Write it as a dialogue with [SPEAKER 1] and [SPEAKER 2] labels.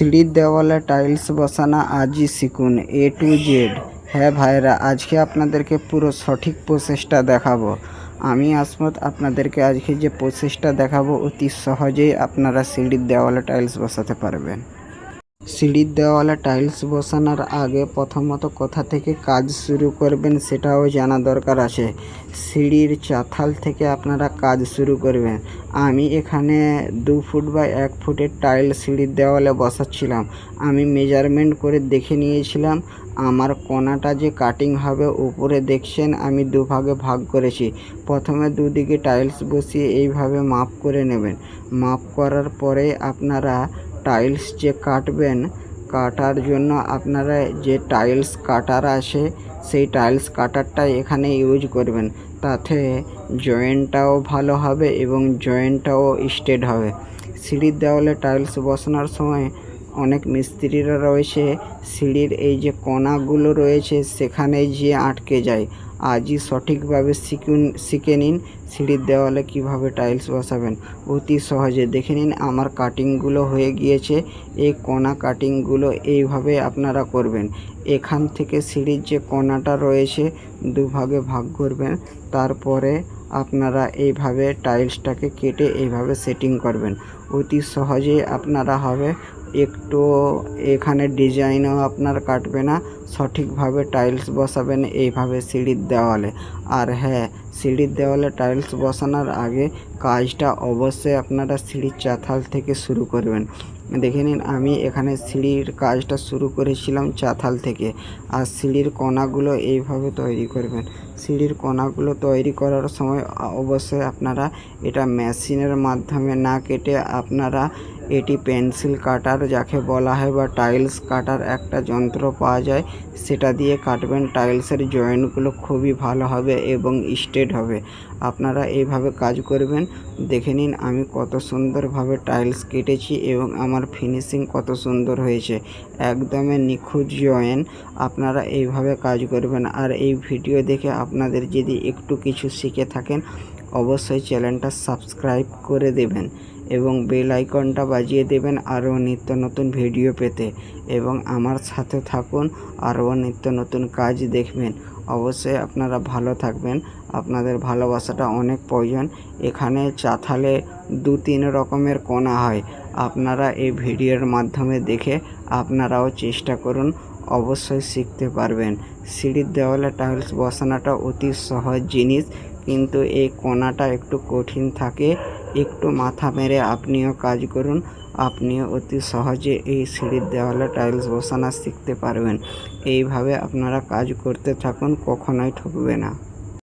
[SPEAKER 1] সিঁড়ির দেওয়ালে টাইলস বসানো আজই শিখুন A to Z। হ্যাঁ ভাইরা, আজকে আপনাদেরকে পুরো সঠিক প্রসেসটা দেখাবো। আমি আসমত আপনাদেরকে আজকে যে প্রসেসটা দেখাবো অতি সহজেই আপনারা সিঁড়ির দেওয়ালে টাইলস বসাতে পারবেন। সিঁড়ির দেওয়ালে টাইলস বসানোর আগে প্রথমত কোথা থেকে কাজ শুরু করবেন সেটাও জানা দরকার আছে। সিঁড়ির চাতাল থেকে আপনারা কাজ শুরু করবেন। আমি এখানে 2 ফুট বা 1 ফুটের টাইল সিঁড়ির দেওয়ালে বসাচ্ছিলাম। আমি মেজারমেন্ট করে দেখে নিয়েছিলাম আমার কোণাটা যে কাটিং হবে উপরে দেখছেন আমি দুভাগে ভাগ করেছি। প্রথমে দুদিকে টাইলস বসিয়ে এইভাবে মাপ করে নেবেন। মাপ করার পরে আপনারা টাইলস যে কাটবেন, কাটার জন্য আপনারা যে টাইলস কাটার আছে সেই টাইলস কাটারটাই এখানে ইউজ করবেন। তাতে জয়েন্টটাও ভালো হবে এবং জয়েন্টটাও স্ট্রেট হবে। সিঁড়ির দেওয়ালে টাইলস বসানোর সময় অনেক মিস্ত্রিরা রয়েছে সিঁড়ির এই যে কোণাগুলো রয়েছে সেখানে যেয়ে আটকে যায়। আজই সঠিকভাবে শিখে নিন সিঁড়ির দেওয়ালে কিভাবে টাইলস বসাবেন অতি সহজে। দেখে নিন আমার কাটিংগুলো হয়ে গিয়েছে। এই কোণা কাটিংগুলো এইভাবে আপনারা করবেন। এখান থেকে সিঁড়ির যে কোণাটা রয়েছে দুভাগে ভাগ করবেন। তারপরে আপনারা এইভাবে টাইলসটাকে কেটে এইভাবে সেটিং করবেন। অতি সহজেই আপনারা হবে। একটু এখানে ডিজাইনও আপনার কাটবে না, সঠিকভাবে টাইলস বসাবেন এইভাবে সিঁড়ির দেওয়ালে। আর হ্যাঁ, সিঁড়ির দেওয়ালে টাইলস বসানোর আগে কাজটা অবশ্যই আপনারা সিঁড়ির চাতাল থেকে শুরু করবেন। দেখে নিন আমি এখানে সিঁড়ির কাজটা শুরু করেছিলাম চাতাল থেকে। আর সিঁড়ির কোণাগুলো এইভাবে তৈরি করবেন। সিঁড়ির কোণাগুলো তৈরি করার সময় অবশ্যই আপনারা এটা মেশিনের মাধ্যমে না কেটে আপনারা এটি পেন্সিল কাটার যাকে বলা হয় বা টাইলস কাটার একটা যন্ত্র পাওয়া যায় সেটা দিয়ে কাটবেন। টাইলসের জয়েন্টগুলো খুবই ভালো হবে এবং স্ট্রেট হবে। আপনারা এইভাবে কাজ করবেন। দেখে নিন আমি কত সুন্দরভাবে টাইলস কেটেছি এবং আমার ফিনিশিং কত সুন্দর হয়েছে, একদমই নিখুঁত জয়েন্ট। আপনারা এইভাবে কাজ করবেন। আর এই ভিডিও দেখে আপনাদের যদি একটু কিছু শিখে থাকেন অবশ্যই চ্যানেলটা সাবস্ক্রাইব করে দেবেন এবং বেল আইকনটা বাজিয়ে দেবেন আরও নিত্য নতুন ভিডিও পেতে। এবং আমার সাথে থাকুন, আরও নিত্য নতুন কাজ দেখবেন। অবশ্যই আপনারা ভালো থাকবেন। আপনাদের ভালোবাসাটা অনেক প্রয়োজন। এখানে চাতালে 2-3 রকমের কোণা হয়। আপনারা এই ভিডিওর মাধ্যমে দেখে আপনারাও চেষ্টা করুন, অবশ্যই শিখতে পারবেন। সিঁড়ির দেওয়ালে টাইলস বসানোটা অতি সহজ জিনিস, কিন্তু এই কোণাটা একটু কঠিন থাকে। একটু মাথা মেরে আপনিও কাজ করুন, আপনিও অতি সহজে এই সিঁড়ির দেওয়ালে টাইলস বসানো শিখতে পারবেন। এইভাবে আপনারা কাজ করতে থাকুন, কখনোই ঠকবে না।